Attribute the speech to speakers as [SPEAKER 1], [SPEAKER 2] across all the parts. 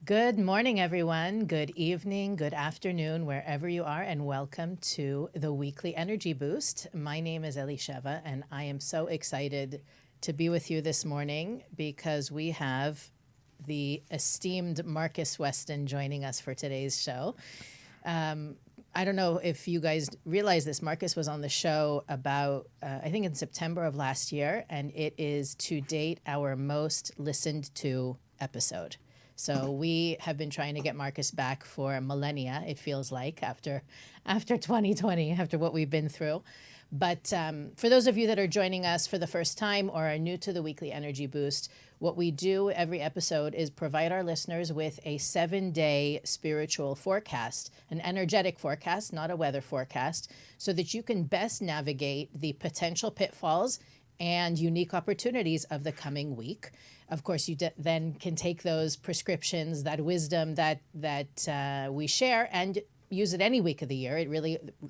[SPEAKER 1] Good morning, everyone. Good evening, good afternoon, wherever you are, and welcome to the weekly energy boost. My name is Elisheva, and I am so excited to be with you this morning because we have the esteemed Marcus Weston joining us for today's show. I don't know if you guys realize this. Marcus was on the show about, I think in September of last year, and it is to date our most listened to episode. So we have been trying to get Marcus back for millennia, it feels like, after 2020, after what we've been through. But for those of you that are joining us for the first time or are new to the Weekly Energy Boost, what we do every episode is provide our listeners with a 7-day spiritual forecast, an energetic forecast, not a weather forecast, so that you can best navigate the potential pitfalls and unique opportunities of the coming week. Of course, you then can take those prescriptions, that wisdom that we share, and use it any week of the year.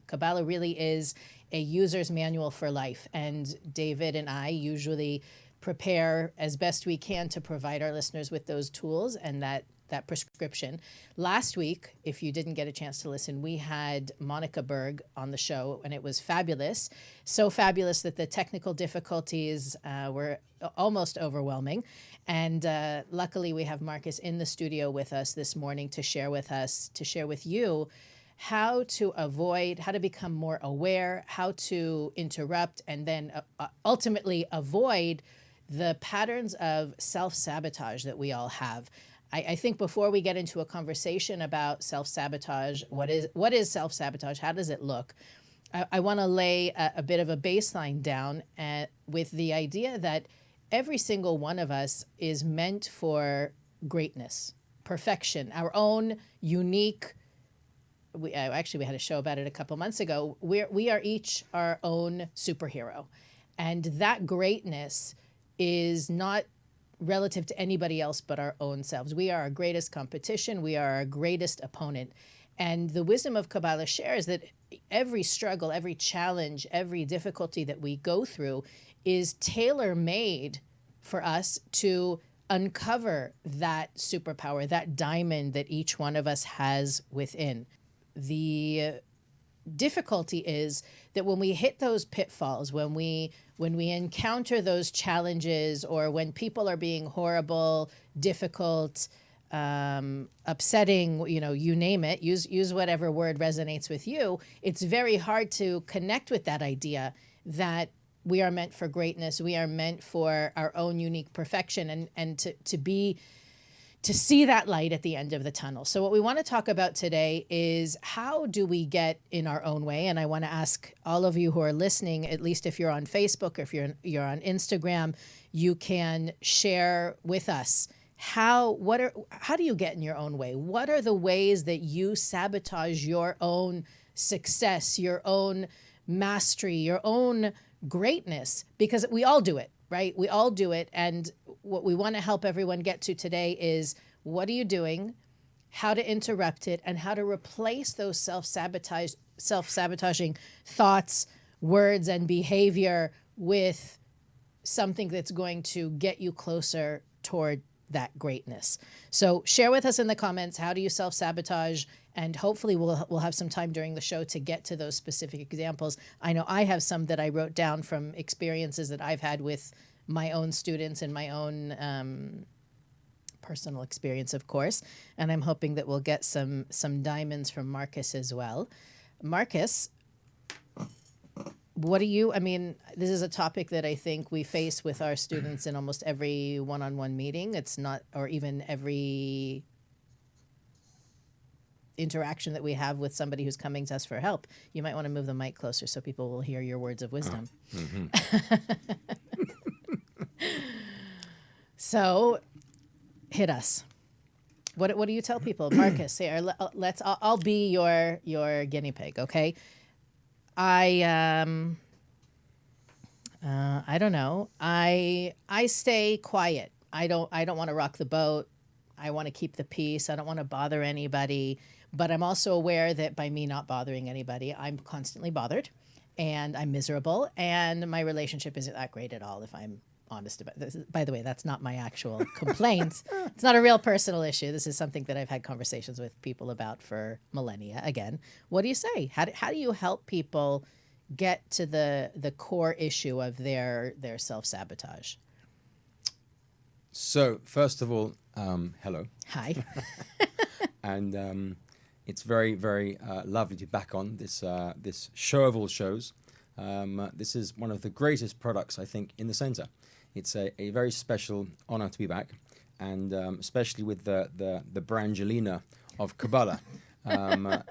[SPEAKER 1] Kabbalah really is a user's manual for life. And David and I usually prepare as best we can to provide our listeners with those tools and that prescription. Last week, if you didn't get a chance to listen, we had Monica Berg on the show, and it was fabulous. So fabulous that the technical difficulties were almost overwhelming. And luckily, we have Marcus in the studio with us this morning to share with you how to avoid, how to become more aware, how to interrupt, and then ultimately avoid the patterns of self-sabotage that we all have. I think before we get into a conversation about self-sabotage, what is self-sabotage? How does it look? I want to lay a bit of a baseline down with the idea that every single one of us is meant for greatness, perfection, our own unique. We had a show about it a couple months ago. We are each our own superhero, and that greatness is not relative to anybody else but our own selves. We are our greatest competition. We are our greatest opponent. And the wisdom of Kabbalah shares that every struggle, every challenge, every difficulty that we go through is tailor-made for us to uncover that superpower, that diamond that each one of us has within. The difficulty is that when we hit those pitfalls, when we encounter those challenges, or when people are being horrible, difficult, upsetting, you name it, use whatever word resonates with you, it's very hard to connect with that idea that we are meant for greatness, we are meant for our own unique perfection, and to see that light at the end of the tunnel. So what we want to talk about today is how do we get in our own way? And I want to ask all of you who are listening, at least if you're on Facebook or if you're on Instagram, you can share with us how do you get in your own way? What are the ways that you sabotage your own success, your own mastery, your own greatness? Because we all do it. Right? We all do it. And what we want to help everyone get to today is, what are you doing, how to interrupt it, and how to replace those self-sabotaging thoughts, words, and behavior with something that's going to get you closer toward that greatness. So share with us in the comments, how do you self-sabotage? And hopefully we'll have some time during the show to get to those specific examples. I know I have some that I wrote down from experiences that I've had with my own students and my own personal experience, of course. And I'm hoping that we'll get some diamonds from Marcus as well. Marcus, this is a topic that I think we face with our students in almost every one-on-one meeting. It's not, or even every interaction that we have with somebody who's coming to us for help. You might want to move the mic closer so people will hear your words of wisdom. So hit us. What do you tell people? Marcus, here, I'll be your guinea pig, okay? I don't know. I stay quiet. I don't want to rock the boat. I want to keep the peace. I don't want to bother anybody. But I'm also aware that by me not bothering anybody, I'm constantly bothered and I'm miserable and my relationship isn't that great at all, if I'm honest about this. By the way, that's not my actual complaint. It's not a real personal issue. This is something that I've had conversations with people about for millennia. Again, what do you say? How do you help people get to the core issue of their self-sabotage?
[SPEAKER 2] So, first of all, hello.
[SPEAKER 1] Hi.
[SPEAKER 2] And it's very, very lovely to be back on this show of all shows. This is one of the greatest products, I think, in the center. It's a very special honor to be back, and especially with the Brangelina of Kabbalah.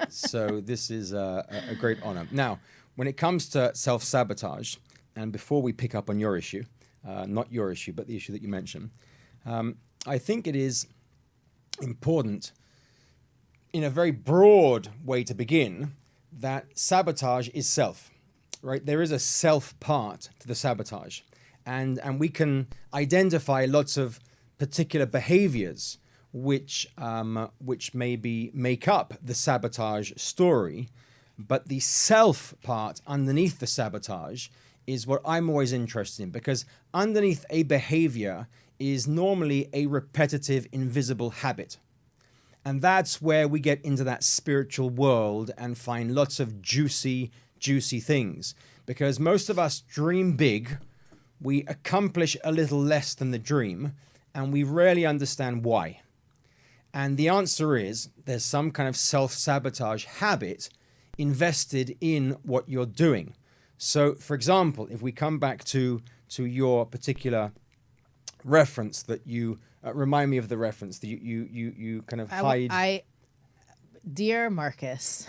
[SPEAKER 2] So this is a great honor. Now, when it comes to self-sabotage, and before we pick up on your issue, not your issue, but the issue that you mentioned, I think it is important, in a very broad way to begin, that sabotage is self. Right, there is a self part to the sabotage, and we can identify lots of particular behaviors which maybe make up the sabotage story, but the self part underneath the sabotage is what I'm always interested in, because underneath a behavior is normally a repetitive, invisible habit. And that's where we get into that spiritual world and find lots of juicy things, because most of us dream big, we accomplish a little less than the dream, and we rarely understand why. And the answer is there's some kind of self-sabotage habit invested in what you're doing. So, for example, if we come back to your particular reference that you remind me of the reference that you kind of hide.
[SPEAKER 1] Dear Marcus,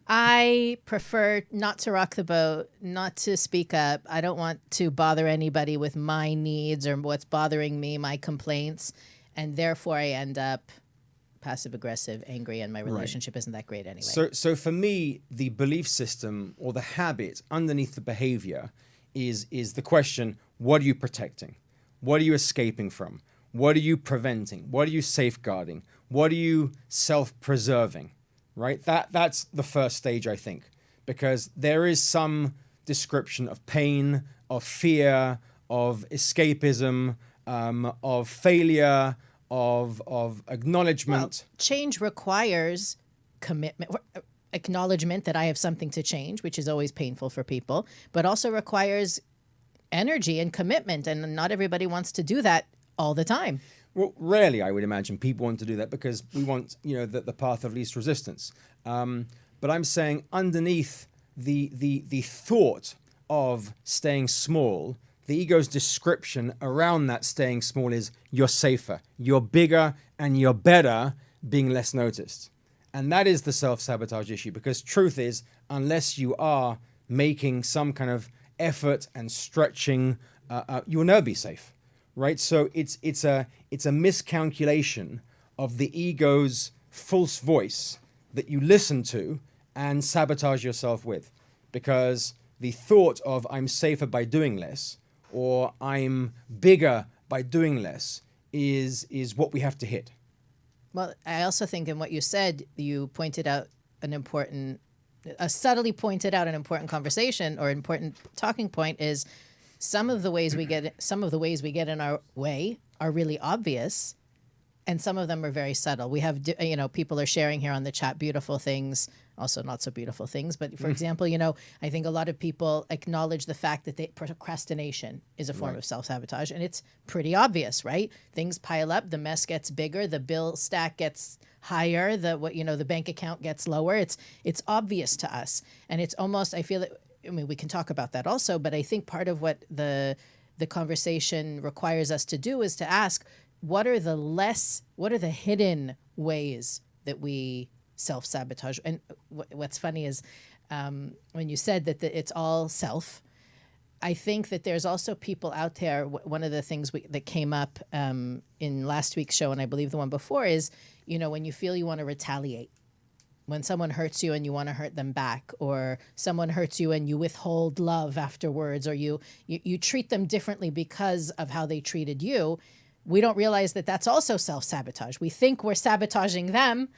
[SPEAKER 1] I prefer not to rock the boat, not to speak up. I don't want to bother anybody with my needs or what's bothering me, my complaints, and therefore I end up passive-aggressive, angry, and my relationship isn't that great anyway.
[SPEAKER 2] So for me, the belief system or the habit underneath the behavior is the question: what are you protecting? What are you escaping from? What are you preventing? What are you safeguarding? What are you self-preserving? Right? That's the first stage, I think, because there is some description of pain, of fear, of escapism, of failure, of acknowledgement.
[SPEAKER 1] Well, change requires commitment, acknowledgement that I have something to change, which is always painful for people, but also requires energy and commitment, and not everybody wants to do that all the time.
[SPEAKER 2] Well, rarely, I would imagine, people want to do that because we want, the path of least resistance. But I'm saying underneath the thought of staying small, the ego's description around that staying small is you're safer, you're bigger, and you're better being less noticed. And that is the self-sabotage issue, because truth is, unless you are making some kind of effort and stretching, you will never be safe. Right, so it's a miscalculation of the ego's false voice that you listen to and sabotage yourself with, because the thought of I'm safer by doing less or I'm bigger by doing less is what we have to hit.
[SPEAKER 1] Well, I also think in what you said, you pointed out subtly pointed out an important conversation or important talking point is. Some of the ways we get in our way are really obvious, and some of them are very subtle. We have, people are sharing here on the chat beautiful things, also not so beautiful things. But for example, I think a lot of people acknowledge the fact that procrastination is a form of self-sabotage, and it's pretty obvious, right? Things pile up, the mess gets bigger, the bill stack gets higher, the bank account gets lower. It's obvious to us, and it's almost, I feel it. I mean, we can talk about that also, but I think part of what the conversation requires us to do is to ask, what are the hidden ways that we self-sabotage? And what's funny is when you said that it's all self, I think that there's also people out there. One of the things that came up in last week's show, and I believe the one before, is, when you feel you want to retaliate. When someone hurts you and you want to hurt them back, or someone hurts you and you withhold love afterwards, or you treat them differently because of how they treated you, we don't realize that that's also self-sabotage. We think we're sabotaging them,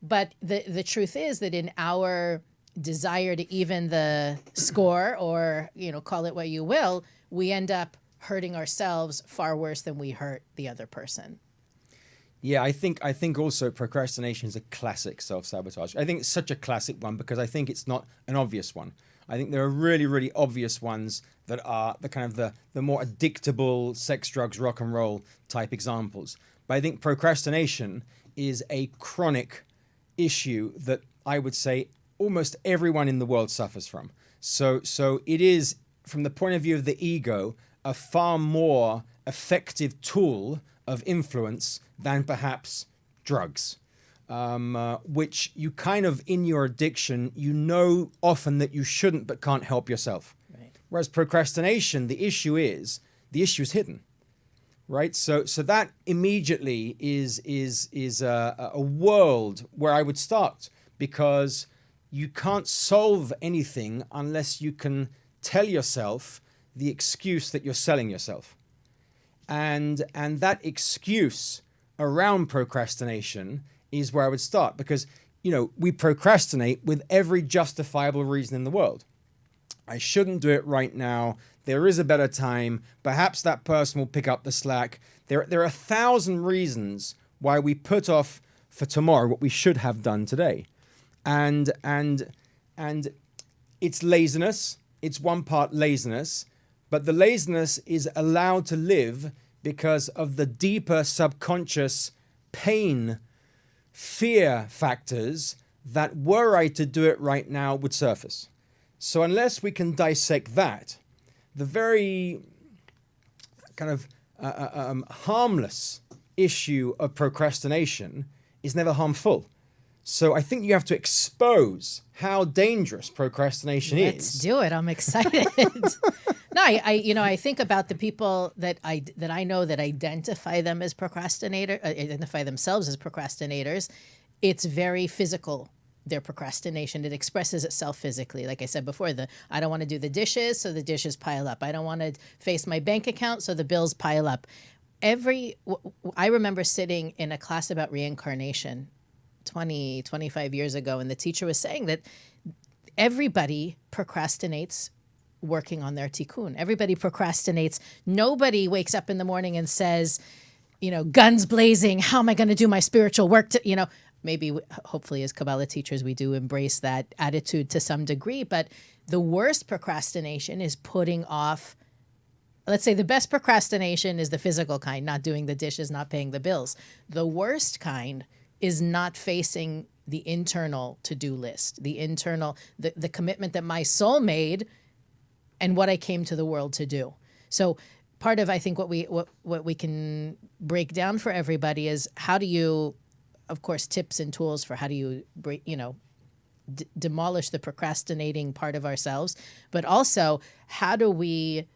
[SPEAKER 1] but the truth is that in our desire to even the score, or call it what you will, we end up hurting ourselves far worse than we hurt the other person.
[SPEAKER 2] Yeah, I think also procrastination is a classic self-sabotage. I think it's such a classic one because I think it's not an obvious one. I think there are really, really obvious ones that are the kind of the more addictable sex, drugs, rock and roll type examples. But I think procrastination is a chronic issue that I would say almost everyone in the world suffers from. So it is, from the point of view of the ego, a far more effective tool of influence than perhaps drugs, which you kind of, in your addiction, you know often that you shouldn't but can't help yourself.
[SPEAKER 1] Right.
[SPEAKER 2] Whereas procrastination, the issue is hidden, right? So that immediately is a world where I would start, because you can't solve anything unless you can tell yourself the excuse that you're selling yourself. And that excuse around procrastination is where I would start, because, you know, we procrastinate with every justifiable reason in the world. I shouldn't do it right now. There is a better time. Perhaps that person will pick up the slack. There are 1,000 reasons why we put off for tomorrow what we should have done today. And it's laziness. It's one part laziness, but the laziness is allowed to live because of the deeper subconscious pain, fear factors that, were I to do it right now, would surface. So unless we can dissect that, the very kind of harmless issue of procrastination is never harmful. So I think you have to expose how dangerous procrastination is.
[SPEAKER 1] Let's do it. I'm excited. No, I think about the people that I know that identify themselves as procrastinators. It's very physical, their procrastination. It expresses itself physically. Like I said before, I don't want to do the dishes, so the dishes pile up. I don't want to face my bank account, so the bills pile up. I remember sitting in a class about reincarnation 25 years ago, and the teacher was saying that everybody procrastinates working on their tikkun. Everybody procrastinates. Nobody wakes up in the morning and says, guns blazing, how am I going to do my spiritual work? Maybe, hopefully, as Kabbalah teachers, we do embrace that attitude to some degree. But the worst procrastination is putting off. Let's say the best procrastination is the physical kind, not doing the dishes, not paying the bills. The worst kind is not facing the internal to-do list, the commitment that my soul made and what I came to the world to do. So part of, I think, what we can break down for everybody is how do you, of course, tips and tools for how do you break, demolish the procrastinating part of ourselves, but also how do we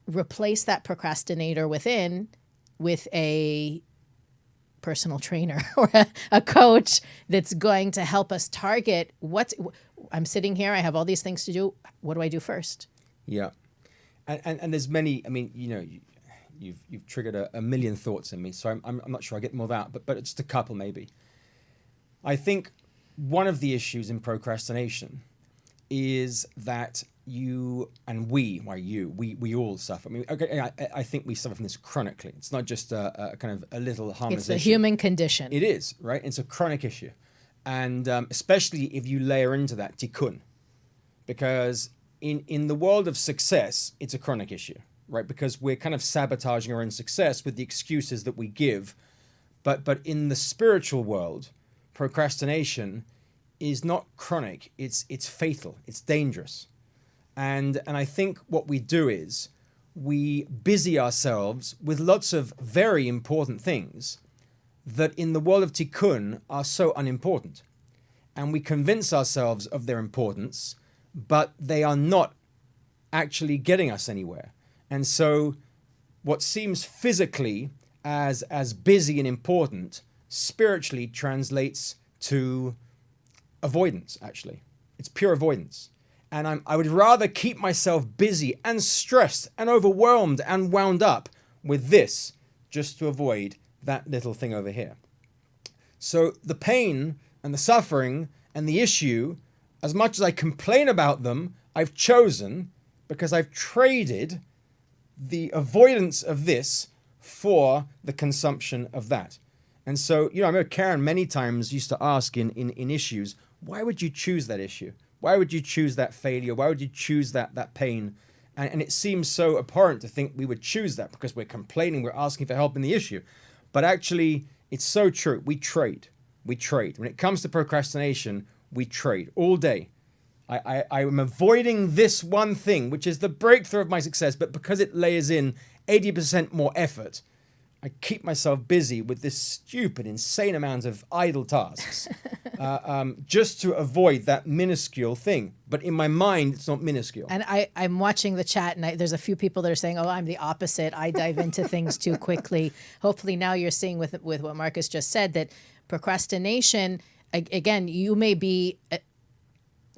[SPEAKER 1] replace that procrastinator within with a personal trainer or a coach that's going to help us target I'm sitting here, I have all these things to do. What do I do first?
[SPEAKER 2] Yeah. And there's many, you've triggered a million thoughts in me, so I'm not sure I get them all out, but just a couple maybe. I think one of the issues in procrastination is that we all suffer. I think we suffer from this chronically. It's not just a kind of a little harmless issue.
[SPEAKER 1] It's the human condition.
[SPEAKER 2] It is, right? It's a chronic issue. And especially if you layer into that tikkun, because in the world of success, it's a chronic issue, right? Because we're kind of sabotaging our own success with the excuses that we give. But in the spiritual world, procrastination is not chronic. It's fatal. It's dangerous. And I think what we do is we busy ourselves with lots of very important things that in the world of tikkun are so unimportant. And we convince ourselves of their importance, but they are not actually getting us anywhere. And so what seems physically as busy and important, spiritually translates to avoidance, actually. It's pure avoidance. And I would rather keep myself busy and stressed and overwhelmed and wound up with this just to avoid that little thing over here. So the pain and the suffering and the issue, as much as I complain about them, I've chosen because I've traded the avoidance of this for the consumption of that. And so, I remember Karen many times used to ask in issues, why would you choose that issue? Why would you choose that failure? Why would you choose that pain? And it seems so abhorrent to think we would choose that because we're complaining, we're asking for help in the issue. But actually, it's so true. We trade. When it comes to procrastination, we trade all day. I am avoiding this one thing, which is the breakthrough of my success, but because it layers in 80% more effort, I keep myself busy with this stupid, insane amount of idle tasks just to avoid that minuscule thing. But in my mind, it's not minuscule.
[SPEAKER 1] And I'm watching the chat, and there's a few people that are saying, oh, I'm the opposite. I dive into things too quickly. Hopefully now you're seeing with what Marcus just said, that procrastination, again, you may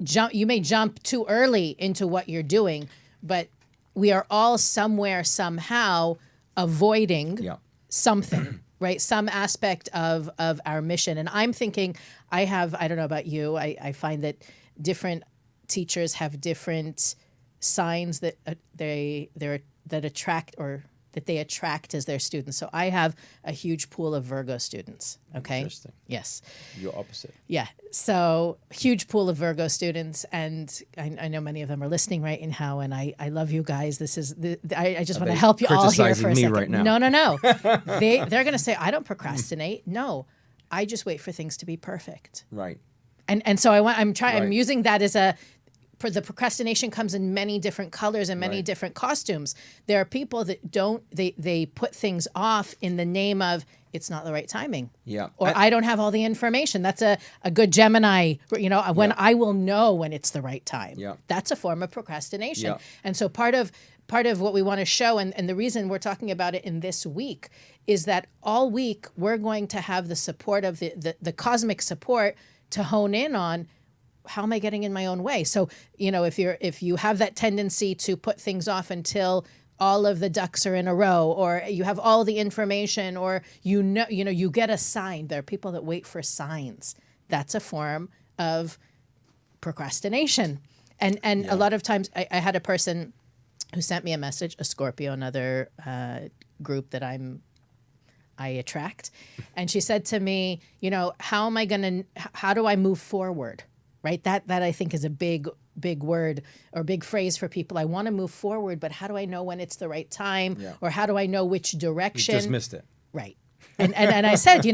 [SPEAKER 1] jump too early into what you're doing, but we are all somewhere, somehow avoiding something, right? Some aspect of our mission. And I'm thinking, I don't know about you, I find that different teachers have different signs that they attract as their students. So I have a huge pool of Virgo students. Okay.
[SPEAKER 2] Interesting.
[SPEAKER 1] Yes.
[SPEAKER 2] You're opposite.
[SPEAKER 1] Yeah. So huge pool of Virgo students. And I know many of them are listening right now. And I love you guys. This is, I just want to help you all here for a second.
[SPEAKER 2] Right now?
[SPEAKER 1] No. They're going to say, I don't procrastinate. No, I just wait for things to be perfect.
[SPEAKER 2] Right.
[SPEAKER 1] And so I'm using that as the procrastination comes in many different colors and many different costumes. There are people that they put things off in the name of it's not the right timing.
[SPEAKER 2] Yeah.
[SPEAKER 1] Or I don't have all the information. That's a good Gemini, when I will know when it's the right time.
[SPEAKER 2] Yeah.
[SPEAKER 1] That's a form of procrastination.
[SPEAKER 2] Yeah.
[SPEAKER 1] And so part of what we want to show, and the reason we're talking about it in this week, is that all week we're going to have the support of the cosmic support to hone in on, how am I getting in my own way? So, if you have that tendency to put things off until all of the ducks are in a row, or you have all the information, or you get a sign. There are people that wait for signs. That's a form of procrastination. And a lot of times I had a person who sent me a message, a Scorpio, another group that I attract. And she said to me, how do I move forward? Right? That I think is a big word or big phrase for people. I want to move forward, but how do I know when it's the right time?
[SPEAKER 2] Yeah.
[SPEAKER 1] Or how do I know which direction?
[SPEAKER 2] You just missed it.
[SPEAKER 1] Right. And I said,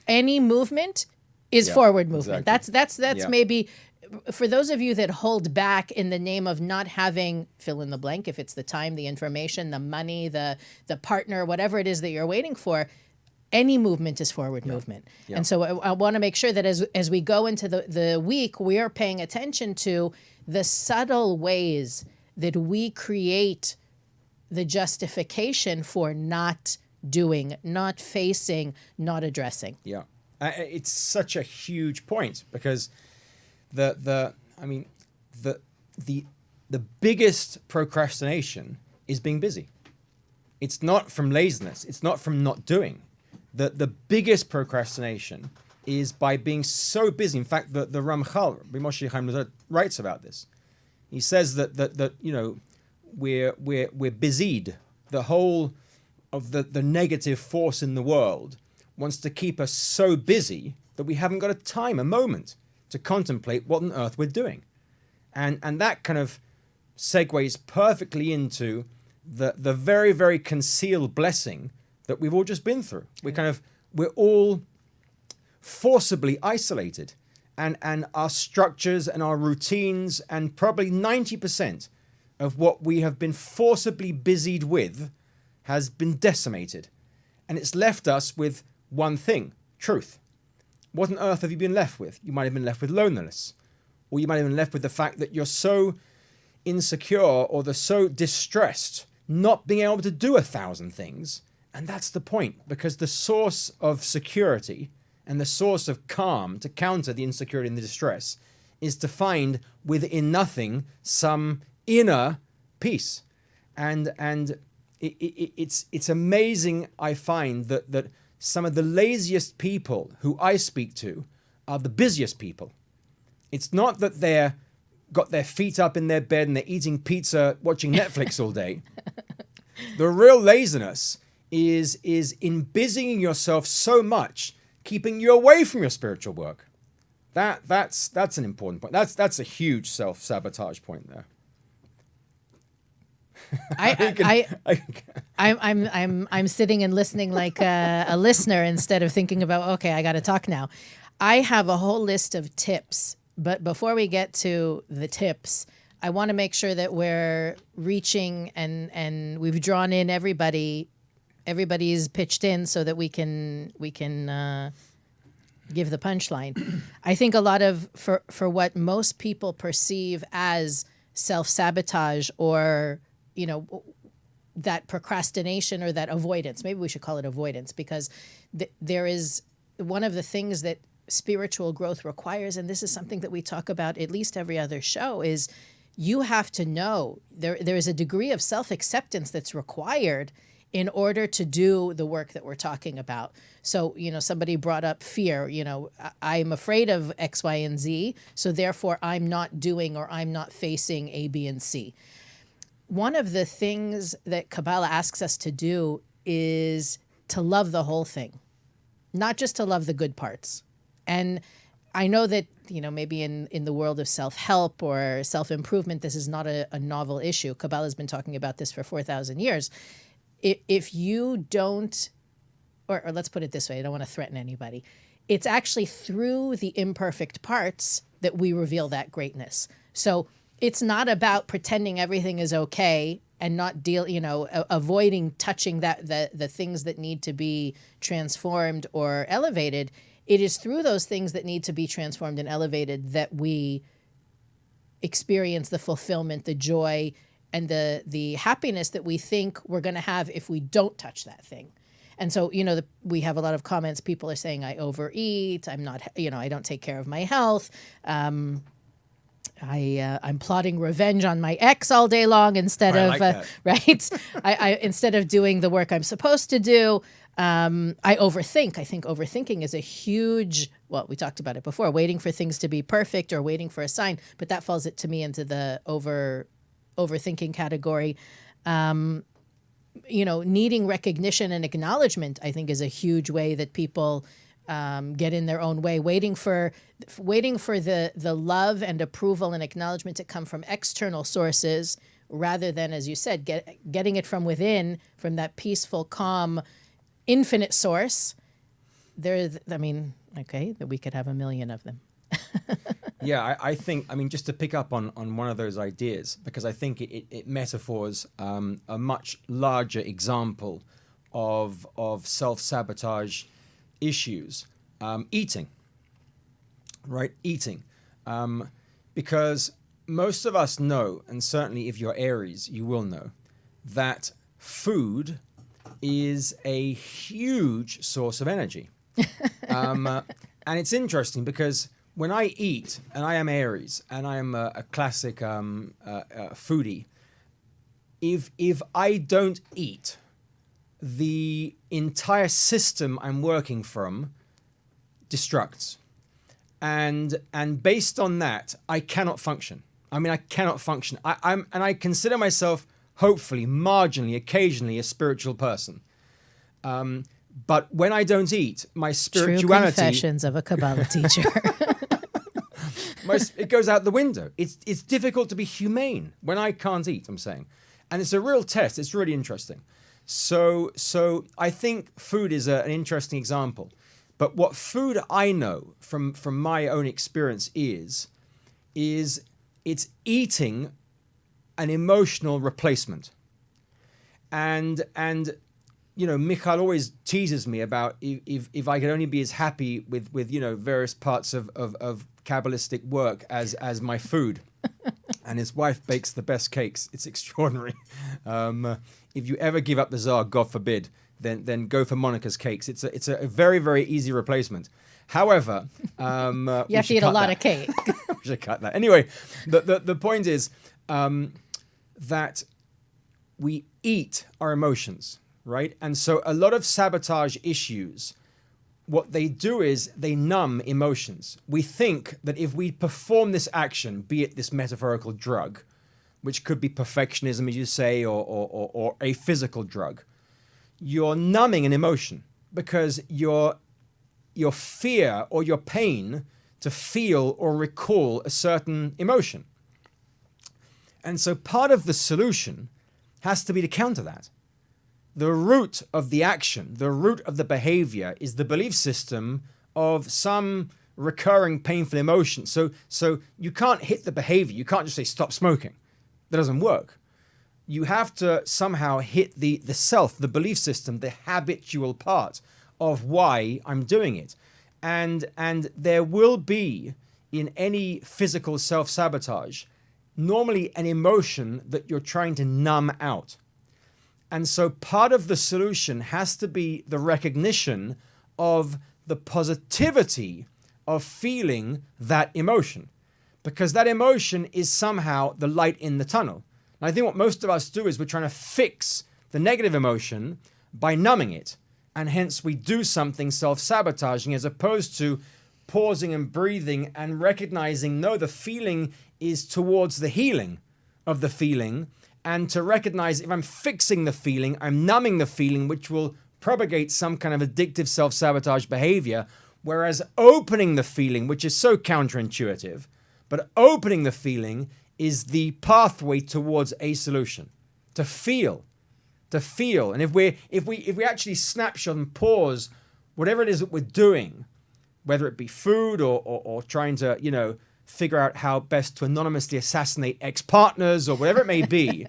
[SPEAKER 1] any movement is forward movement.
[SPEAKER 2] Exactly.
[SPEAKER 1] That's maybe for those of you that hold back in the name of not having fill in the blank, if it's the time, the information, the money, the partner, whatever it is that you're waiting for, any movement is forward movement. Yeah. And so I want to make sure that as we go into the week, we are paying attention to the subtle ways that we create the justification for not doing, not facing, not addressing.
[SPEAKER 2] Yeah. It's such a huge point because the biggest procrastination is being busy. It's not from laziness. It's not from not doing. The biggest procrastination is by being so busy. In fact, the Ramchal, Rabbi Moshe Chaim Luzzatto, writes about this. He says that we're busied. The whole of the negative force in the world wants to keep us so busy that we haven't got a moment to contemplate what on earth we're doing. And that kind of segues perfectly into the very, very concealed blessing that we've all just been through. We're all forcibly isolated, and our structures and our routines and probably 90% of what we have been forcibly busied with has been decimated. And it's left us with one thing, truth. What on earth have you been left with? You might have been left with loneliness, or you might have been left with the fact that you're so insecure or so distressed, not being able to do 1,000 things. And that's the point, because the source of security and the source of calm to counter the insecurity and the distress is to find within nothing some inner peace. And it's amazing, I find, that some of the laziest people who I speak to are the busiest people. It's not that they're got their feet up in their bed and they're eating pizza, watching Netflix all day. The real laziness is in busying yourself so much, keeping you away from your spiritual work. That's an important point. That's a huge self-sabotage point there.
[SPEAKER 1] I'm sitting and listening like a listener instead of thinking about, okay, I got to talk now. I have a whole list of tips, but before we get to the tips, I want to make sure that we're reaching and we've drawn in everybody. Everybody's pitched in so that we can give the punchline. I think a lot of for what most people perceive as self-sabotage or that procrastination or that avoidance. Maybe we should call it avoidance, because there is one of the things that spiritual growth requires, and this is something that we talk about at least every other show, is you have to know there is a degree of self-acceptance that's required in order to do the work that we're talking about. So, somebody brought up fear. I'm afraid of X, Y, and Z, so therefore I'm not doing or I'm not facing A, B, and C. One of the things that Kabbalah asks us to do is to love the whole thing, not just to love the good parts. And I know that, maybe in the world of self-help or self-improvement, this is not a novel issue. Kabbalah has been talking about this for 4,000 years. If you don't, or let's put it this way, I don't want to threaten anybody. It's actually through the imperfect parts that we reveal that greatness. So it's not about pretending everything is okay and not avoiding touching the things that need to be transformed or elevated. It is through those things that need to be transformed and elevated that we experience the fulfillment, the joy, and the happiness that we think we're going to have if we don't touch that thing. And so, we have a lot of comments. People are saying, I overeat. I'm not, I don't take care of my health. I'm plotting revenge on my ex all day long instead right? Instead of doing the work I'm supposed to do. I overthink. I think overthinking is a huge, we talked about it before, waiting for things to be perfect or waiting for a sign, but that falls to me into the overthinking category. Needing recognition and acknowledgement, I think, is a huge way that people get in their own way, waiting for the love and approval and acknowledgement to come from external sources rather than, as you said, getting it from within, from that peaceful, calm, infinite source. That we could have a million of them.
[SPEAKER 2] Yeah, I think, just to pick up on one of those ideas, because I think it metaphors a much larger example of self-sabotage issues. Eating, right? Eating. Because most of us know, and certainly if you're Aries, you will know, that food is a huge source of energy. And it's interesting because when I eat, and I am Aries, and I am a classic foodie, if I don't eat, the entire system I'm working from destructs. And based on that, I cannot function. I cannot function. I consider myself, hopefully, marginally, occasionally, a spiritual person. But when I don't eat, my spirituality...
[SPEAKER 1] True confessions of a Kabbalah teacher.
[SPEAKER 2] It goes out the window. It's difficult to be humane when I can't eat, I'm saying. And it's a real test. It's really interesting. So I think food is an interesting example. But what food I know from my own experience is it's eating an emotional replacement. And Michal always teases me about if I could only be as happy with various parts of Kabbalistic work as my food. And his wife bakes the best cakes. It's extraordinary. If you ever give up the Tsar, God forbid, then go for Monica's cakes. It's a very, very easy replacement. However,
[SPEAKER 1] you have to eat a lot of cake.
[SPEAKER 2] We should cut that. Anyway, the point is that we eat our emotions, right? And so a lot of sabotage issues, what they do is they numb emotions. We think that if we perform this action, be it this metaphorical drug, which could be perfectionism, as you say, or a physical drug, you're numbing an emotion because your fear or your pain to feel or recall a certain emotion. And so part of the solution has to be to counter that. The root of the action, the root of the behavior is the belief system of some recurring painful emotion. So you can't hit the behavior. You can't just say, stop smoking. That doesn't work. You have to somehow hit the self, the belief system, the habitual part of why I'm doing it. And there will be, in any physical self-sabotage, normally an emotion that you're trying to numb out. And so part of the solution has to be the recognition of the positivity of feeling that emotion, because that emotion is somehow the light in the tunnel. And I think what most of us do is we're trying to fix the negative emotion by numbing it. And hence we do something self-sabotaging as opposed to pausing and breathing and recognizing, no, the feeling is towards the healing of the feeling. And to recognize if I'm fixing the feeling, I'm numbing the feeling, which will propagate some kind of addictive self-sabotage behavior. Whereas opening the feeling, which is so counterintuitive, but opening the feeling is the pathway towards a solution. To feel. And if we actually snapshot and pause whatever it is that we're doing, whether it be food or trying to, figure out how best to anonymously assassinate ex-partners or whatever it may be,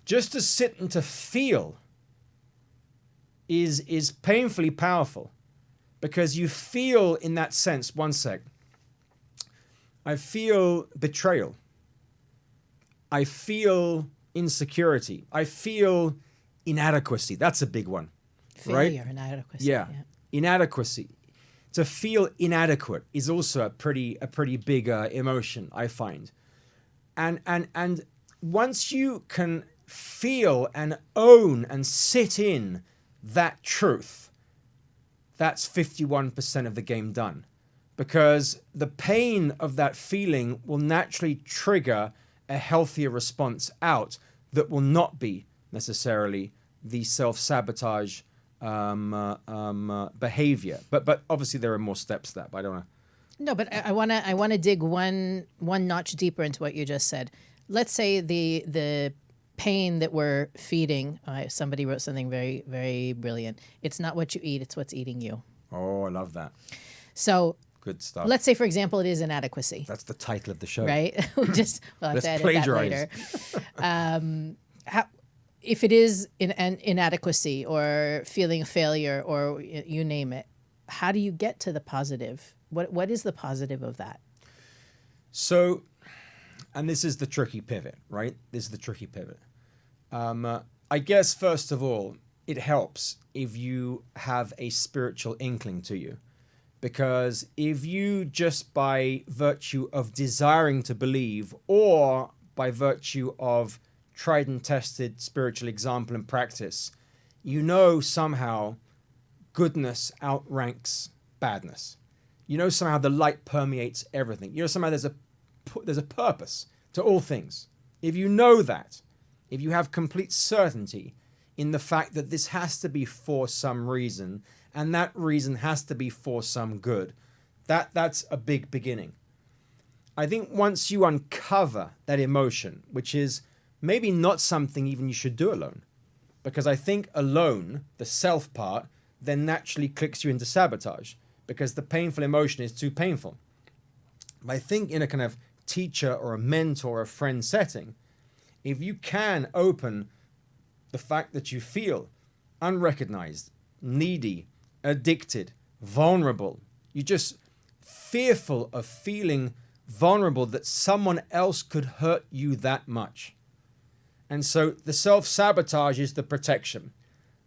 [SPEAKER 2] just to sit and to feel is painfully powerful, because you feel in that sense. One sec. I feel betrayal. I feel insecurity. I feel inadequacy. That's a big one.
[SPEAKER 1] Failure,
[SPEAKER 2] right?
[SPEAKER 1] Inadequacy.
[SPEAKER 2] Yeah. Inadequacy. To feel inadequate is also a pretty big emotion, I find. And once you can feel and own and sit in that truth, that's 51% of the game done. Because the pain of that feeling will naturally trigger a healthier response out that will not be necessarily the self-sabotage behavior. But obviously there are more steps to that, but I don't want to.
[SPEAKER 1] No, but I want to dig one notch deeper into what you just said. Let's say the pain that we're feeding. Somebody wrote something very, very brilliant. It's not what you eat; it's what's eating you.
[SPEAKER 2] Oh, I love that.
[SPEAKER 1] So
[SPEAKER 2] good stuff.
[SPEAKER 1] let's say, for example, it is inadequacy.
[SPEAKER 2] That's the title of the show,
[SPEAKER 1] right? We'll have to edit
[SPEAKER 2] plagiarize.
[SPEAKER 1] That later. If it is an inadequacy or feeling a failure or you name it, how do you get to the positive? What is the positive of that?
[SPEAKER 2] So, and this is the tricky pivot, right? This is the tricky pivot. I guess, first of all, it helps if you have a spiritual inkling to you. Because if you just by virtue of desiring to believe or by virtue of tried and tested spiritual example and practice, somehow goodness outranks badness. Somehow the light permeates everything. Somehow there's a purpose to all things. If you know that, if you have complete certainty in the fact that this has to be for some reason, and that reason has to be for some good, that's a big beginning. I think once you uncover that emotion, which is maybe not something even you should do alone, because I think alone, the self part, then naturally clicks you into sabotage, because the painful emotion is too painful. But I think in a kind of teacher or a mentor or a friend setting, if you can open the fact that you feel unrecognized, needy, addicted, vulnerable, you're just fearful of feeling vulnerable that someone else could hurt you that much. And so the self-sabotage is the protection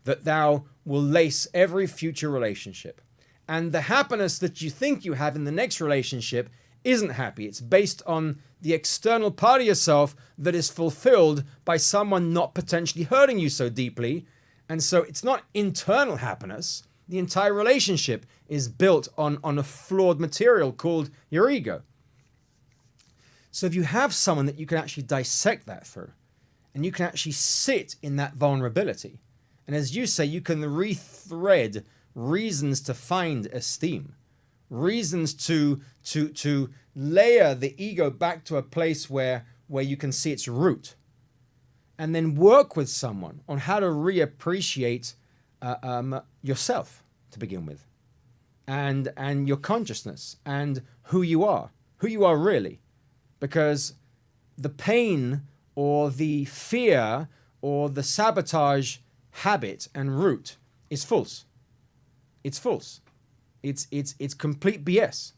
[SPEAKER 2] that thou will lace every future relationship. And the happiness that you think you have in the next relationship isn't happy. It's based on the external part of yourself that is fulfilled by someone not potentially hurting you so deeply. And so it's not internal happiness. The entire relationship is built on a flawed material called your ego. So if you have someone that you can actually dissect that through, and you can actually sit in that vulnerability, and as you say, you can rethread reasons to find esteem, reasons to layer the ego back to a place where you can see its root, and then work with someone on how to reappreciate yourself to begin with, and your consciousness and who you are really, because the pain or the fear or the sabotage habit and root is false. It's false. It's complete BS,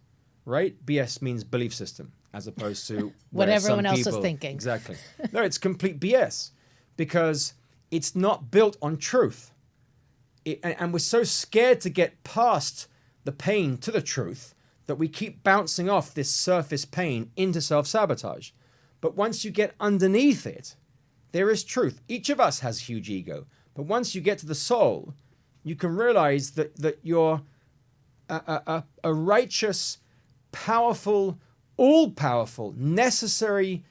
[SPEAKER 2] right? BS means belief system, as opposed to
[SPEAKER 1] what everyone else
[SPEAKER 2] people,
[SPEAKER 1] is thinking.
[SPEAKER 2] Exactly. No, it's complete BS because it's not built on truth. And we're so scared to get past the pain to the truth that we keep bouncing off this surface pain into self-sabotage. But once you get underneath it, there is truth. Each of us has huge ego. But once you get to the soul, you can realize that you're a righteous, powerful, all-powerful, necessary,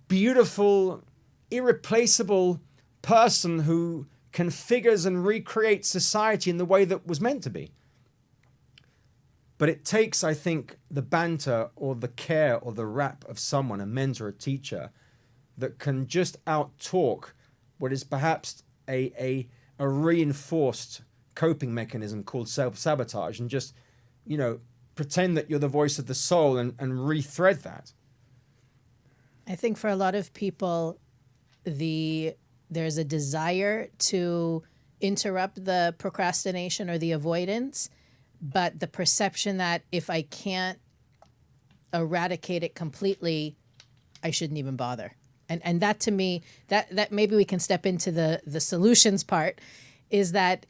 [SPEAKER 2] beautiful, irreplaceable person who configures and recreates society in the way that was meant to be. But it takes, I think, the banter or the care or the rap of someone, a mentor, a teacher, that can just out-talk what is perhaps a reinforced coping mechanism called self-sabotage, and just, pretend that you're the voice of the soul and rethread that.
[SPEAKER 1] I think for a lot of people, there's a desire to interrupt the procrastination or the avoidance, but the perception that if I can't eradicate it completely, I shouldn't even bother. And that, to me, that maybe we can step into the solutions part, is that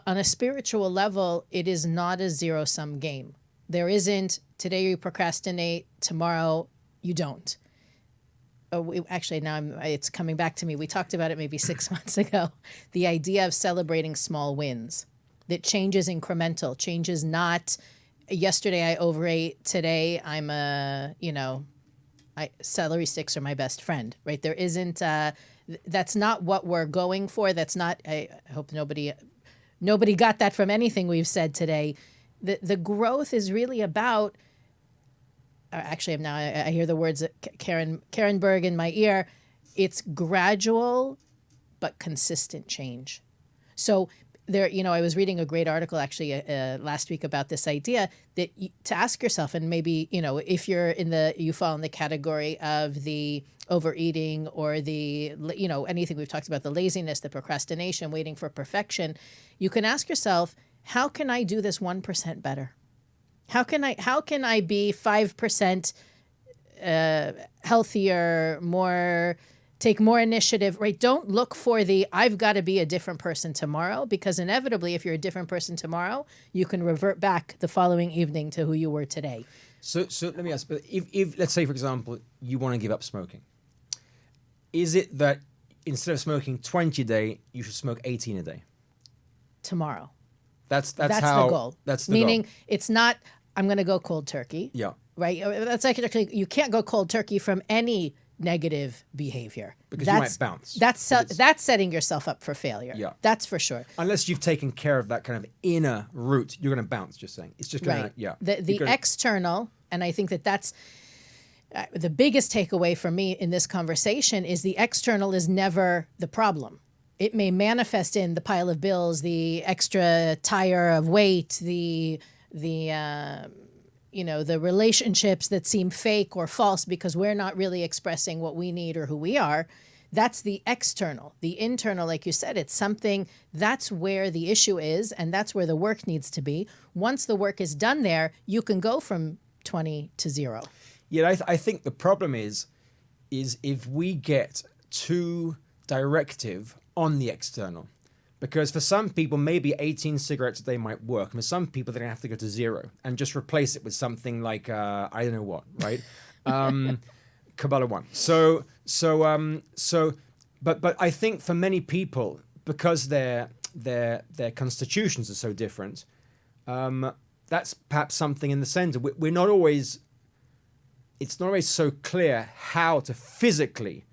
[SPEAKER 1] on a spiritual level, it is not a zero-sum game. There isn't, today you procrastinate, tomorrow you don't. Actually, now it's coming back to me. We talked about it maybe 6 months ago. The idea of celebrating small wins. That change is incremental. Change is not, yesterday I overate, today I'm celery sticks are my best friend, right? There isn't, that's not what we're going for. That's not, I hope nobody got that from anything we've said today. The growth is really about, actually now I hear the words Karen Berg in my ear. It's gradual but consistent change. So there, I was reading a great article actually last week about this idea that to ask yourself, and maybe, if you fall in the category of the overeating or the, anything we've talked about, the laziness, the procrastination, waiting for perfection, you can ask yourself, how can I do this 1% better? How can I be 5% healthier, take more initiative, right? Don't look for I've got to be a different person tomorrow, because inevitably, if you're a different person tomorrow, you can revert back the following evening to who you were today.
[SPEAKER 2] So let me ask, but if let's say, for example, you want to give up smoking, is it that instead of smoking 20 a day, you should smoke 18 a day?
[SPEAKER 1] Tomorrow.
[SPEAKER 2] That's
[SPEAKER 1] how, the goal.
[SPEAKER 2] That's the
[SPEAKER 1] Meaning
[SPEAKER 2] goal.
[SPEAKER 1] It's not, I'm going to go cold turkey.
[SPEAKER 2] Yeah.
[SPEAKER 1] Right? That's actually, you can't go cold turkey from any negative behavior.
[SPEAKER 2] Because you might bounce.
[SPEAKER 1] That's setting yourself up for failure.
[SPEAKER 2] Yeah.
[SPEAKER 1] That's for sure.
[SPEAKER 2] Unless you've taken care of that kind of inner root, you're going to bounce, just saying. It's just going
[SPEAKER 1] right.
[SPEAKER 2] to, yeah.
[SPEAKER 1] The external, and I think that's the biggest takeaway for me in this conversation, is the external is never the problem. It may manifest in the pile of bills, the extra tire of weight, the relationships that seem fake or false because we're not really expressing what we need or who we are. That's the external. The internal, like you said, it's something, that's where the issue is, and that's where the work needs to be. Once the work is done there, you can go from 20 to 0.
[SPEAKER 2] Yeah, I think the problem is if we get too directive on the external. Because for some people, maybe 18 cigarettes a day might work. And for some people, they're going to have to go to 0 and just replace it with something like, I don't know what, right? Kabbalah 1. But I think for many people, because their constitutions are so different, that's perhaps something in the center. We're not always it's not always so clear how to physically,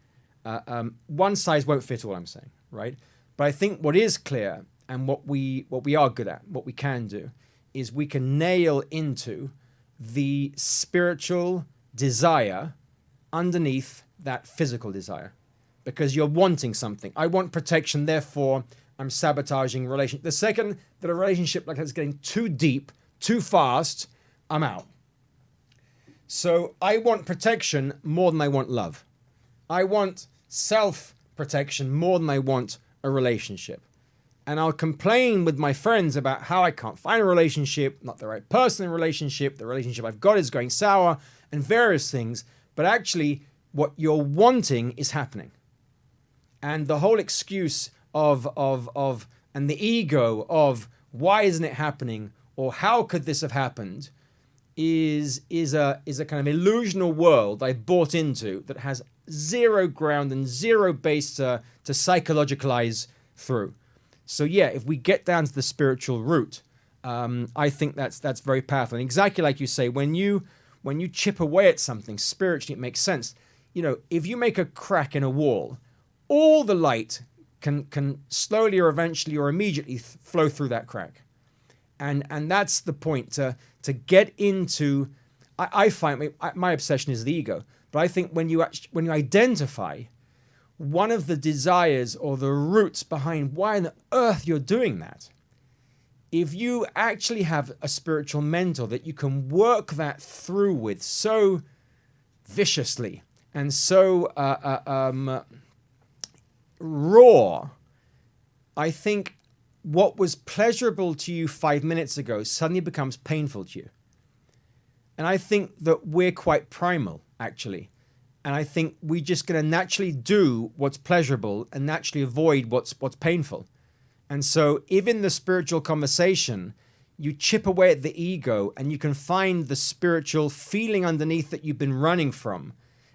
[SPEAKER 2] one size won't fit all, I'm saying, right? But I think what is clear and what we are good at, what we can do, is we can nail into the spiritual desire underneath that physical desire. Because you're wanting something. I want protection, therefore I'm sabotaging relationship. The second that a relationship like that's getting too deep, too fast, I'm out. So I want protection more than I want love. I want self-protection more than I want a relationship. And I'll complain with my friends about how I can't find a relationship, not the right person in a relationship, the relationship I've got is going sour, and various things. But actually, what you're wanting is happening. And the whole excuse of and the ego of why isn't it happening or how could this have happened is a kind of illusional world I bought into that has zero ground and zero base to psychologicalize through. So yeah, if we get down to the spiritual root, I think that's very powerful. And exactly like you say, when you chip away at something spiritually, it makes sense. You know, if you make a crack in a wall, all the light can slowly or eventually or immediately flow through that crack. And that's the point, to get into, I find, my obsession is the ego, but I think when you identify one of the desires or the roots behind why on earth you're doing that, if you actually have a spiritual mentor that you can work that through with so viciously and so raw, I think what was pleasurable to you 5 minutes ago suddenly becomes painful to you. And I think that we're quite primal, actually. And I think we're just going to naturally do what's pleasurable and naturally avoid what's painful. And so if in the spiritual conversation, you chip away at the ego and you can find the spiritual feeling underneath that you've been running from,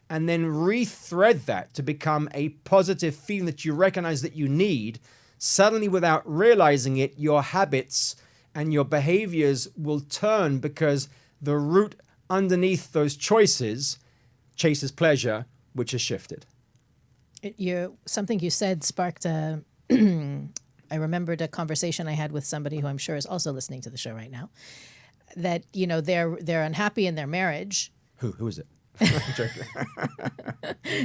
[SPEAKER 2] and then rethread that to become a positive feeling that you recognize that you need, suddenly without realizing it, your habits and your behaviors will turn because the root underneath those choices chases pleasure, which has shifted.
[SPEAKER 1] Something you said sparked a... I remembered a conversation I had with somebody who I'm sure is also listening to the show right now, that, you know, they're unhappy in their marriage.
[SPEAKER 2] Who is it?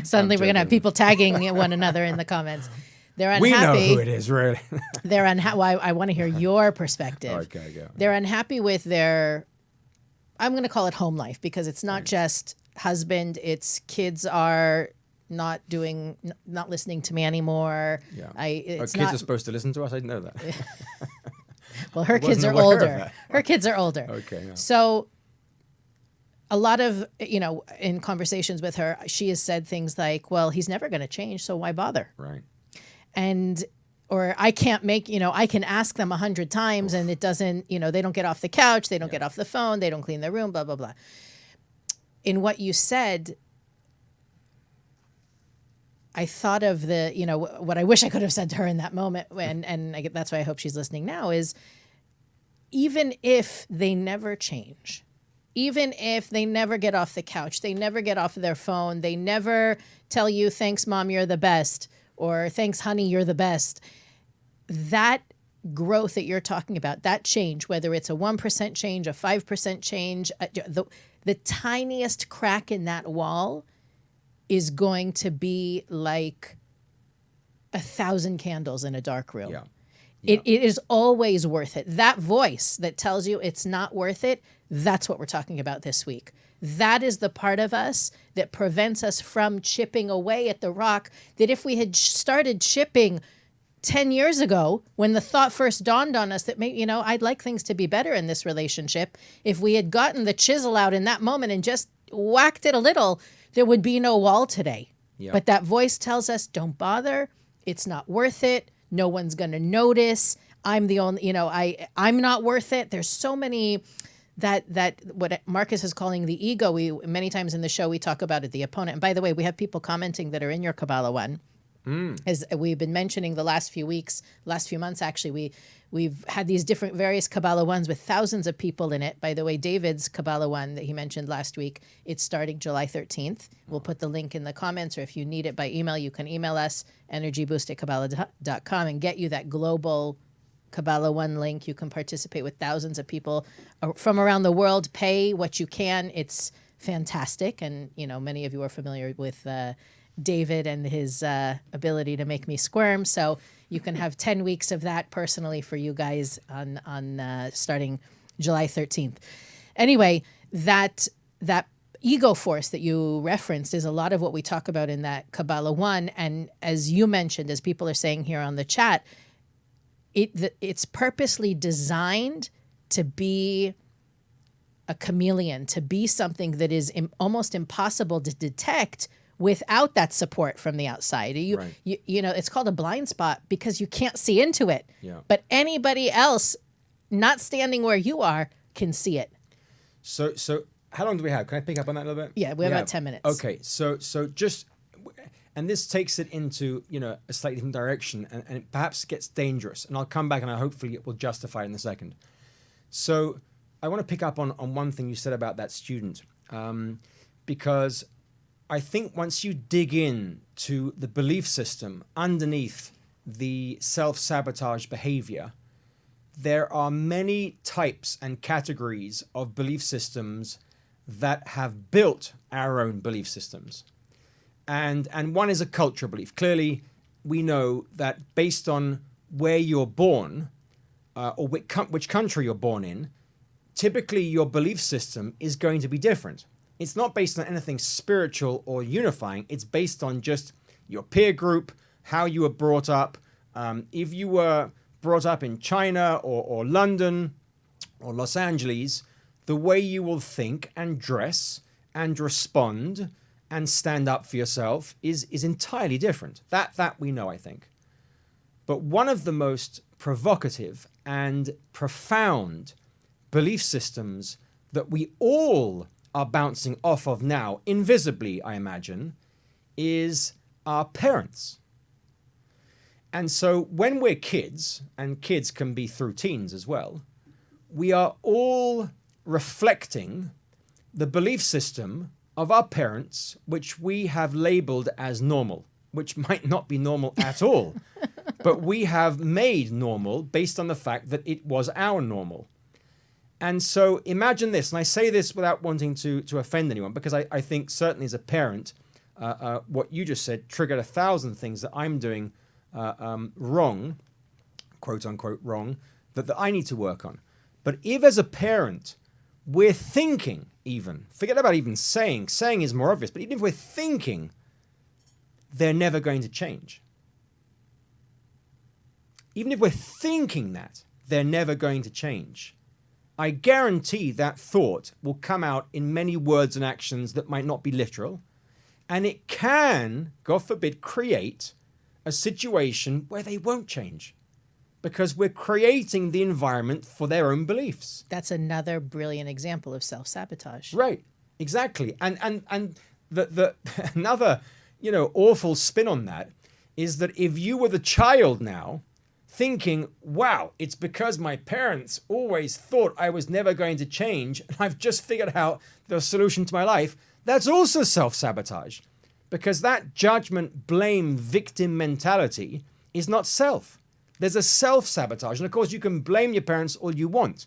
[SPEAKER 1] Suddenly we're going to have people tagging one another in the comments. They're unhappy.
[SPEAKER 2] We know who it is, really.
[SPEAKER 1] They're unhappy. Well, I want to hear your perspective.
[SPEAKER 2] Okay, go.
[SPEAKER 1] They're unhappy with their, I'm going to call it home life, because it's not just husband, it's kids are not listening to me anymore.
[SPEAKER 2] Yeah. Kids are supposed to listen to us? I didn't know that.
[SPEAKER 1] Well, her kids are older. Her kids are older.
[SPEAKER 2] Okay. Yeah.
[SPEAKER 1] So a lot of, you know, in conversations with her, she has said things like, well, he's never going to change, so why bother?
[SPEAKER 2] Right.
[SPEAKER 1] Or I can't make, you know, I can ask them 100 times and it doesn't, you know, they don't get off the couch, they don't get off the phone, they don't clean their room, blah, blah, blah. In what you said, I thought of the, you know, what I wish I could have said to her in that moment, and that's why I hope she's listening now, is even if they never change, even if they never get off the couch, they never get off their phone, they never tell you, thanks, Mom, you're the best, or thanks, honey, you're the best, that growth that you're talking about, that change, whether it's a 1% change, a 5% change, the tiniest crack in that wall is going to be like 1,000 candles in a dark room.
[SPEAKER 2] Yeah.
[SPEAKER 1] It is always worth it. That voice that tells you it's not worth it, that's what we're talking about this week. That is the part of us that prevents us from chipping away at the rock that if we had started chipping 10 years ago, when the thought first dawned on us that, maybe, you know, I'd like things to be better in this relationship, if we had gotten the chisel out in that moment and just whacked it a little, there would be no wall today.
[SPEAKER 2] Yeah.
[SPEAKER 1] But that voice tells us, don't bother. It's not worth it. No one's going to notice. I'm the only, you know, I'm not worth it. There's so many that what Marcus is calling the ego. Many times in the show, we talk about it, the opponent. And by the way, we have people commenting that are in your Kabbalah one. As we've been mentioning the last few weeks, last few months, actually, we've had these different various Kabbalah ones with thousands of people in it. By the way, David's Kabbalah one that he mentioned last week, it's starting July 13th. We'll put the link in the comments, or if you need it by email, you can email us, energyboost@kabbalah.com, and get you that global Kabbalah one link. You can participate with thousands of people from around the world. Pay what you can. It's fantastic. And, many of you are familiar with David and his ability to make me squirm. So you can have 10 weeks of that personally for you guys on starting July 13th. Anyway, that ego force that you referenced is a lot of what we talk about in that Kabbalah 1. And as you mentioned, as people are saying here on the chat, it's purposely designed to be a chameleon, to be something that is almost impossible to detect without that support from the outside. It's called a blind spot because you can't see into it.
[SPEAKER 2] Yeah.
[SPEAKER 1] But anybody else not standing where you are can see it.
[SPEAKER 2] So how long do we have? Can I pick up on that a little bit?
[SPEAKER 1] Yeah, we have about 10 minutes.
[SPEAKER 2] Okay, so just, and this takes it into, a slightly different direction, and it perhaps gets dangerous. And I'll come back and hopefully it will justify it in a second. So I want to pick up on one thing you said about that student, because I think once you dig in to the belief system underneath the self-sabotage behavior, there are many types and categories of belief systems that have built our own belief systems. And one is a cultural belief. Clearly, we know that based on where you're born, or which country you're born in, typically your belief system is going to be different. It's not based on anything spiritual or unifying. It's based on just your peer group, how you were brought up. If you were brought up in China or London or Los Angeles, the way you will think and dress and respond and stand up for yourself is entirely different. That we know, I think. But one of the most provocative and profound belief systems that we all are bouncing off of now, invisibly, I imagine, is our parents. And so when we're kids, and kids can be through teens as well, we are all reflecting the belief system of our parents, which we have labeled as normal, which might not be normal at all, but we have made normal based on the fact that it was our normal. And so imagine this, and I say this without wanting to offend anyone, because I think certainly as a parent, what you just said triggered 1,000 things that I'm doing wrong, quote unquote wrong, that I need to work on. But if as a parent, we're thinking even, forget about even saying is more obvious, but even if we're thinking, they're never going to change. Even if we're thinking that, they're never going to change. I guarantee that thought will come out in many words and actions that might not be literal. And it can, God forbid, create a situation where they won't change. Because we're creating the environment for their own beliefs.
[SPEAKER 1] That's another brilliant example of self-sabotage.
[SPEAKER 2] Right, exactly. And the another, awful spin on that is that if you were the child now, thinking, wow, it's because my parents always thought I was never going to change, and I've just figured out the solution to my life, that's also self-sabotage. Because that judgment, blame, victim mentality is not self. There's a self-sabotage. And of course, you can blame your parents all you want,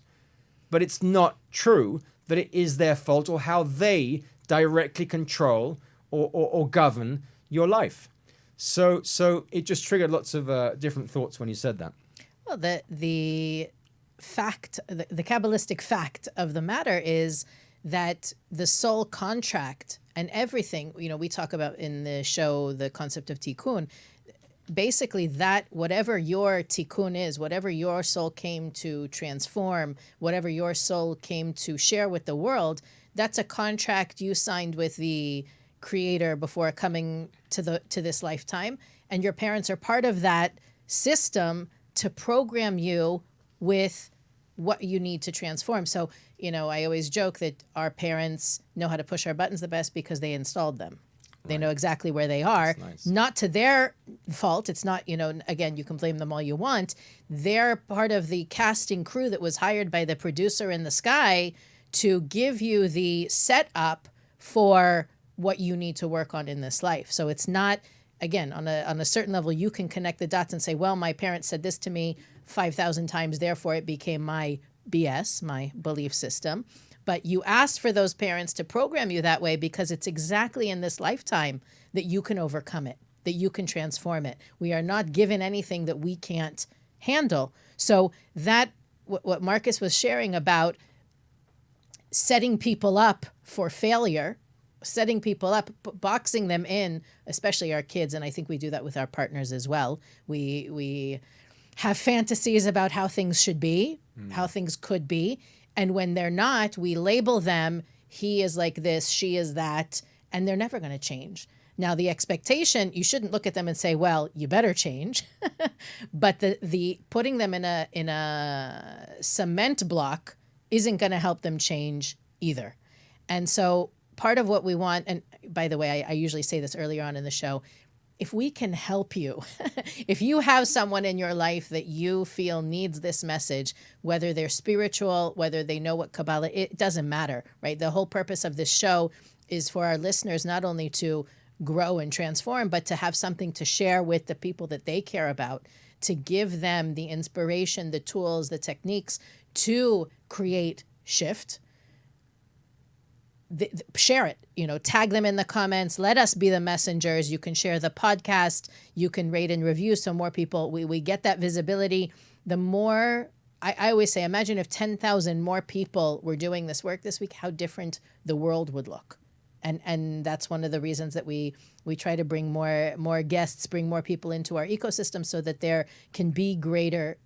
[SPEAKER 2] but it's not true that it is their fault or how they directly control or govern your life. So it just triggered lots of different thoughts when you said that.
[SPEAKER 1] Well, the fact, the Kabbalistic fact of the matter is that the soul contract and everything, we talk about in the show, the concept of tikkun, basically that whatever your tikkun is, whatever your soul came to transform, whatever your soul came to share with the world, that's a contract you signed with the Creator before coming to this lifetime, and your parents are part of that system to program you with what you need to transform. So, I always joke that our parents know how to push our buttons the best because they installed them. They know exactly where they are.
[SPEAKER 2] That's nice.
[SPEAKER 1] Not to their fault. It's not, again, you can blame them all you want. They're part of the casting crew that was hired by the producer in the sky to give you the setup for what you need to work on in this life. So it's not, again, on a certain level, you can connect the dots and say, well, my parents said this to me 5,000 times, therefore it became my BS, my belief system. But you asked for those parents to program you that way because it's exactly in this lifetime that you can overcome it, that you can transform it. We are not given anything that we can't handle. So that, what Marcus was sharing about setting people up for failure, setting people up, boxing them in, especially our kids, and I think we do that with our partners as well. We have fantasies about how things should be, how things could be. And when they're not, we label them, he is like this, she is that, and they're never going to change. Now, the expectation, you shouldn't look at them and say, well, you better change. But the putting them in a cement block isn't going to help them change either. And so part of what we want, and by the way, I usually say this earlier on in the show, if we can help you, if you have someone in your life that you feel needs this message, whether they're spiritual, whether they know what Kabbalah, it doesn't matter, right? The whole purpose of this show is for our listeners not only to grow and transform, but to have something to share with the people that they care about, to give them the inspiration, the tools, the techniques to create shift. Share it, tag them in the comments. Let us be the messengers. You can share the podcast. You can rate and review so more people, we get that visibility. The more, I always say, imagine if 10,000 more people were doing this work this week, how different the world would look. And that's one of the reasons that we try to bring more guests, bring more people into our ecosystem so that there can be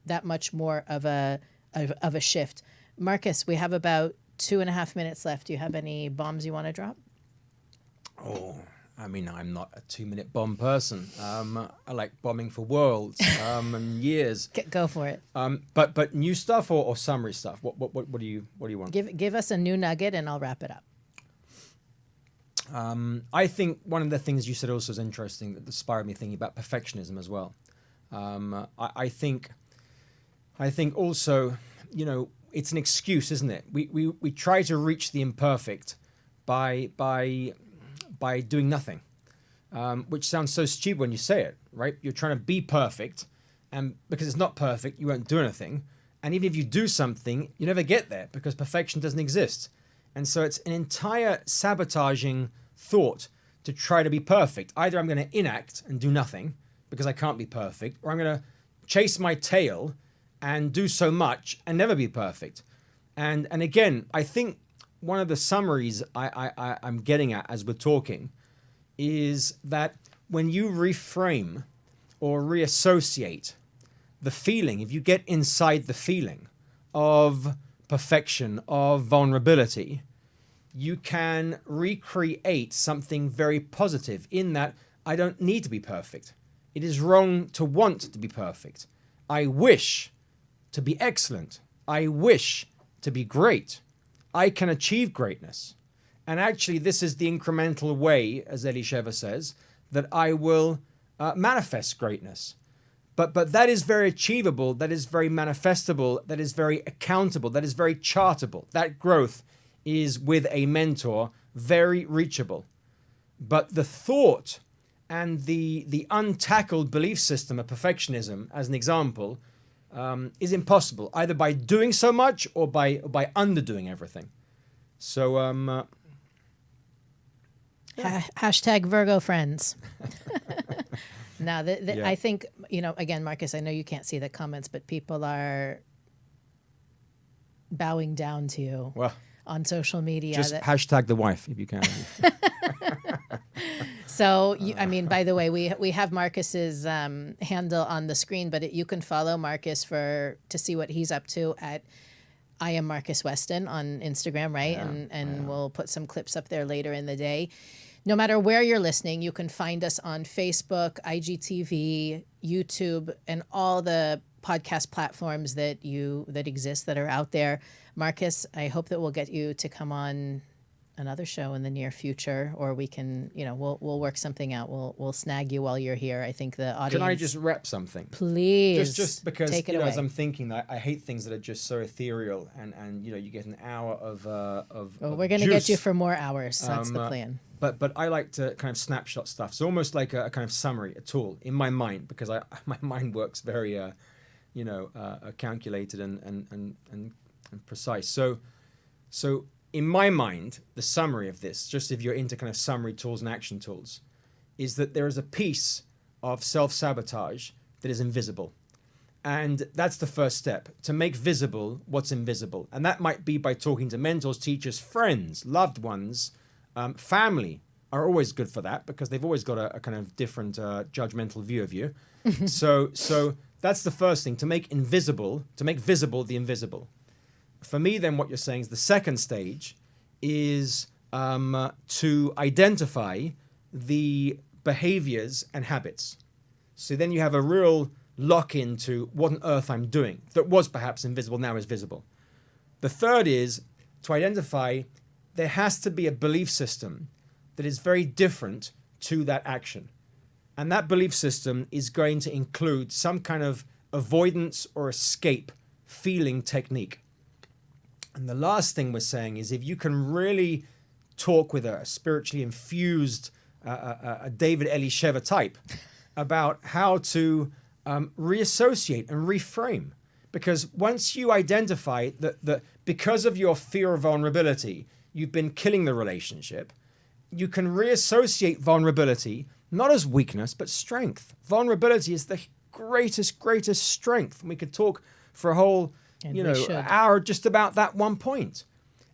[SPEAKER 1] that much more of a shift. Marcus, we have about 2.5 minutes left. Do you have any bombs you want to drop?
[SPEAKER 2] Oh, I mean, I'm not a 2-minute bomb person. I like bombing for worlds and years.
[SPEAKER 1] Go for it.
[SPEAKER 2] But new stuff or summary stuff? What do you want?
[SPEAKER 1] Give us a new nugget and I'll wrap it up.
[SPEAKER 2] I think one of the things you said also is interesting that inspired me thinking about perfectionism as well. I think also, it's an excuse, isn't it? We try to reach the imperfect by doing nothing, which sounds so stupid when you say it, right? You're trying to be perfect, and because it's not perfect, you won't do anything. And even if you do something, you never get there because perfection doesn't exist. And so it's an entire sabotaging thought to try to be perfect. Either I'm going to enact and do nothing because I can't be perfect, or I'm going to chase my tail and do so much and never be perfect. And again, I think one of the summaries I'm getting at as we're talking is that when you reframe or reassociate the feeling, if you get inside the feeling of perfection, of vulnerability, you can recreate something very positive in that I don't need to be perfect. It is wrong to want to be perfect. I wish to be excellent. I wish to be great. I can achieve greatness. And actually, this is the incremental way, as Elisheva says, that I will manifest greatness. But that is very achievable, that is very manifestable, that is very accountable, that is very chartable. That growth is, with a mentor, very reachable. But the thought and the untackled belief system of perfectionism, as an example, is impossible, either by doing so much or by underdoing everything. So,
[SPEAKER 1] Hashtag Virgo friends. Now,
[SPEAKER 2] Yeah.
[SPEAKER 1] I think, again, Marcus, I know you can't see the comments, but people are bowing down to you on social media.
[SPEAKER 2] Just hashtag the wife if you can.
[SPEAKER 1] So, by the way, we have Marcus's handle on the screen, but you can follow Marcus to see what he's up to at I am Marcus Weston on Instagram, right? And we'll put some clips up there later in the day. No matter where you're listening, you can find us on Facebook, IGTV, YouTube, and all the podcast platforms that exist that are out there. Marcus, I hope that we'll get you to come on another show in the near future, or we can, we'll work something out. We'll snag you while you're here. I think the audience.
[SPEAKER 2] Can I just rep something?
[SPEAKER 1] Please.
[SPEAKER 2] Just because,
[SPEAKER 1] take it away.
[SPEAKER 2] as I'm thinking, that I hate things that are just so ethereal, and you get an hour of
[SPEAKER 1] we're going to get you for more hours. That's the plan.
[SPEAKER 2] But I like to kind of snapshot stuff. So almost like a kind of summary, a tool in my mind, because my mind works very, calculated and precise. So in my mind, the summary of this, just if you're into kind of summary tools and action tools, is that there is a piece of self-sabotage that is invisible. And that's the first step, to make visible what's invisible. And that might be by talking to mentors, teachers, friends, loved ones. Family are always good for that because they've always got a kind of different judgmental view of you. So that's the first thing, to make visible the invisible. For me, then, what you're saying is the second stage is to identify the behaviors and habits. So then you have a real lock into what on earth I'm doing that was perhaps invisible, now is visible. The third is to identify there has to be a belief system that is very different to that action. And that belief system is going to include some kind of avoidance or escape feeling technique. And the last thing we're saying is if you can really talk with a spiritually infused a David Elisheva type about how to reassociate and reframe. Because once you identify that because of your fear of vulnerability, you've been killing the relationship, you can reassociate vulnerability not as weakness, but strength. Vulnerability is the greatest strength. And we could talk for a whole hour just about that one point.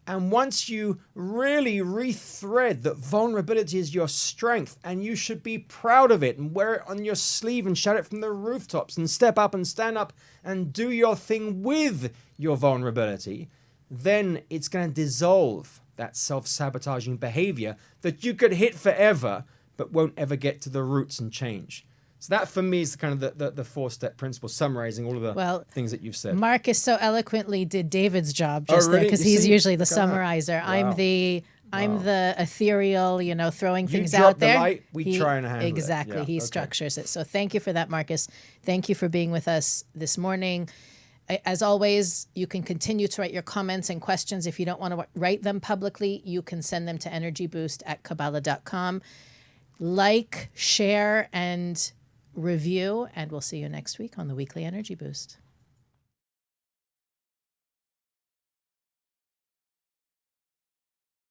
[SPEAKER 2] And once you really rethread that vulnerability is your strength and you should be proud of it and wear it on your sleeve and shout it from the rooftops and step up and stand up and do your thing with your vulnerability, then it's going to dissolve that self-sabotaging behavior that you could hit forever but won't ever get to the roots and change. So that for me is kind of the four-step principle, summarizing all of the things that you've said.
[SPEAKER 1] Marcus so eloquently did David's job just there, because he's usually the summarizer. Wow. I'm the ethereal, throwing things out there.
[SPEAKER 2] You drop the light, we try and handle it.
[SPEAKER 1] Exactly. He structures it. So thank you for that, Marcus. Thank you for being with us this morning. As always, you can continue to write your comments and questions. If you don't want to write them publicly, you can send them to energyboost@kabbalah.com. Like, share, and review, and we'll see you next week on the Weekly Energy Boost.